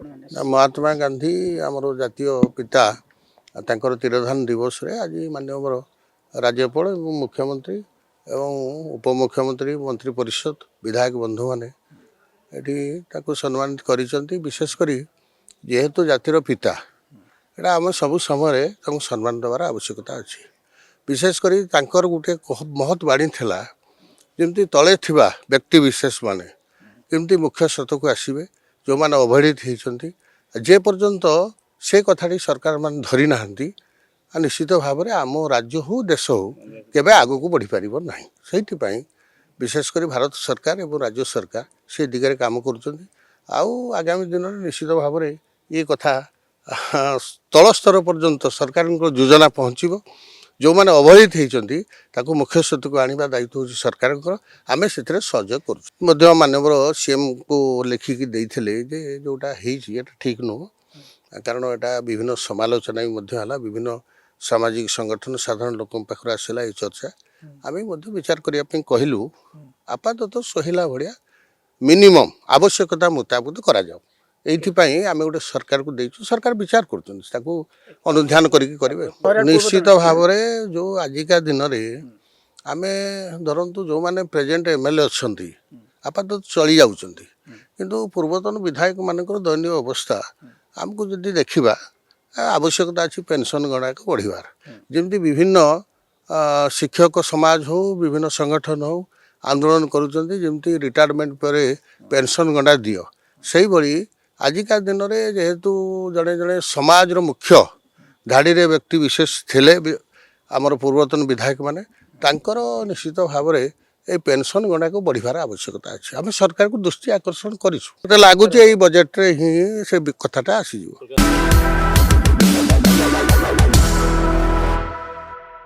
महात्मा गांधी आमर जातीय पिता तांकर तिरोधान दिवस रे आज माननीय राज्यपाल एवं मुख्यमंत्री एवं उपमुख्यमंत्री मंत्री परिषद विधायक बंधु मैंने ये सम्मानित करिसेंती। विशेषकर जेहेतु जातिर पिता एटा आम सब समय सम्मान देवार आवश्यकता अच्छी। विशेषकर तांकर गोटे महत बाणी थिला जमती तले थिबा व्यक्ति विशेष माने केमती मुख्य स्रोत को आसवे जो मैंने अवहेलित होती जे पर्यंत से कथाटी सरकार मान धरी ना निश्चित भाव में आम राज्य हो देश हो केबे आगु को बढ़ी पारिबो नाही। सेहिथिपाई विशेषकर भारत सरकार एवं राज्य सरकार से दिगरे काम करुछंती। आउ आगामी दिन में निश्चित भाव में ये कथा तल स्तर पर्यंत सरकार योजना पहुँचो। जो मैंने अवहेलित होती मुख्य स्रोत को आने दायित्व हूँ सरकार आम से सहयोग कर माननीय सीएम को लिखिकी देते जोटा ठीक नुह कारण यहाँ विभिन्न समालोचना भी विभिन्न सामाजिक संगठन साधारण लोक पाखे आसला ये चर्चा आम विचार करने कहलु आपातत सहिला भाया मिनिमम आवश्यकता मुताबिक करा जाओ। एइथिपाई आम गोटे सरकार को देचु सरकार विचार अनुध्यान करेंगे। निश्चित भाव में जो आजिका दिन में आम धरतु जो मैंने प्रेजेंट एमएलए अच्छा आपातत चली जाउछंती किंतु पूर्वतन विधायक मानकर दयनीय अवस्था आमको जदि देखा आवश्यकता अच्छी पेंशन गणाक बढ़िवार जमती विभिन्न शिक्षक समाज हो विभिन्न संगठन हो आंदोलन करुँच जमती रिटायरमेंट पर पेंशन गणा दियो से भाई आजिका दिन में जेहेतु जड़े जड़े समाज मुख्य धाड़ी रे व्यक्ति विशेष थिले आमर पूर्वतन विधायक माने तांकर निश्चित भाव में ये पेंशन गणा को बढ़िवार आवश्यकता अच्छी। आम सरकार को दृष्टि आकर्षण करूँ लगुच बजेट ही से कथाटा आसीज।